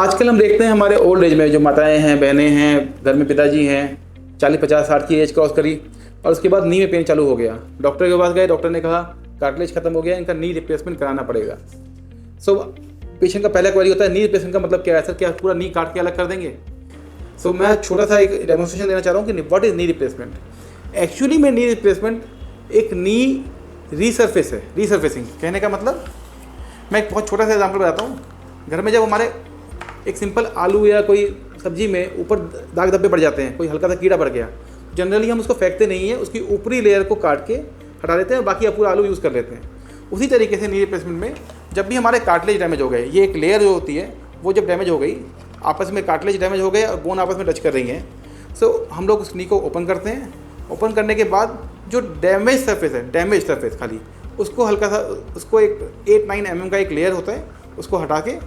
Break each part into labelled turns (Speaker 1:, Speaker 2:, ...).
Speaker 1: आजकल हम देखते हैं हमारे ओल्ड एज में जो माताएं हैं, बहनें हैं, घर में पिताजी हैं, 40-50-60 की एज क्रॉस करी और उसके बाद नी में पेन चालू हो गया। डॉक्टर के पास गए, डॉक्टर ने कहा कार्टिलेज खत्म हो गया, इनका नी रिप्लेसमेंट कराना पड़ेगा। सो पेशेंट का पहला क्वेरी होता है नी रिप्लेसमेंट का मतलब क्या है सर, क्या पूरा नी काट के अलग कर देंगे? सो मैं छोटा सा एक डेमोन्स्ट्रेशन देना चाह रहा हूँ कि what is knee replacement. Actually में नी रिप्लेसमेंट एक नी रीसर्फेस है। रीसर्फेसिंग कहने का मतलब, मैं एक बहुत छोटा सा एग्जाम्पल बताता हूँ। घर में जब हमारे एक सिंपल आलू या कोई सब्जी में ऊपर दाग धब्बे पड़ जाते हैं, कोई हल्का सा कीड़ा पड़ गया, जनरली हम उसको फेंकते नहीं हैं, उसकी ऊपरी लेयर को काट के हटा देते हैं, बाकी पूरा आलू यूज़ कर लेते हैं। उसी तरीके से नी रिप्लेसमेंट में जब भी हमारे कार्टिलेज डैमेज हो गए, ये एक लेयर जो होती है वो जब डैमेज हो गई, आपस में कार्टिलेज डैमेज हो गए और बोन आपस में टच कर रही हैं, सो हम लोग उस नी को ओपन करते हैं। ओपन करने के बाद जो डैमेज सरफेस है, डैमेज सरफेस खाली उसको हल्का सा, उसको एक 8-9 mm का एक लेयर होता है, उसको हटा के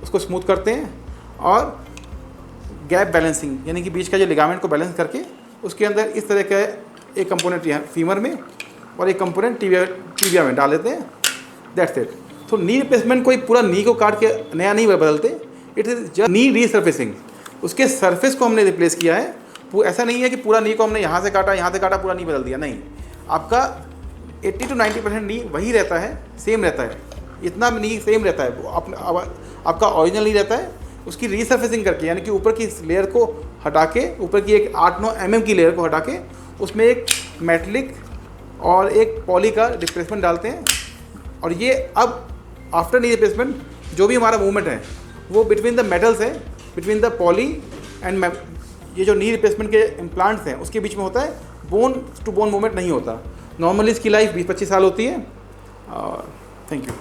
Speaker 1: उसको स्मूथ करते हैं और गैप बैलेंसिंग यानी कि बीच का जो लिगामेंट को बैलेंस करके उसके अंदर इस तरह का एक कंपोनेंट यहाँ फीमर में और एक कंपोनेंट टीबिया में डाल देते हैं। That's it. तो नी रिप्लेसमेंट कोई पूरा नी को काट के नया नहीं बदलते, इट इज़ जस्ट नी रीसर्फेसिंग। उसके सरफेस को हमने रिप्लेस किया है। वो ऐसा नहीं है कि पूरा नी को हमने यहाँ से काटा पूरा नी बदल दिया, नहीं। आपका 80 to 90% नी वही रहता है, सेम रहता है, इतना नी सेम रहता है। वो आपका ओरिजिनल नी रहता है, उसकी रीसर्फेसिंग करके यानी कि ऊपर की इस लेयर को हटा के, ऊपर की एक 8-9 mm की लेयर को हटा के उसमें एक मेटलिक और एक पॉली का रिप्लेसमेंट डालते हैं। और ये अब आफ्टर नी रिप्लेसमेंट जो भी हमारा मूवमेंट है वो बिटवीन द मेटल्स है, बिटवीन द पॉली एंड ये जो नी रिप्लेसमेंट के इम्प्लांट्स हैं उसके बीच में होता है। बोन टू बोन मूवमेंट नहीं होता। नॉर्मली इसकी लाइफ 20-25 साल होती है। Thank you.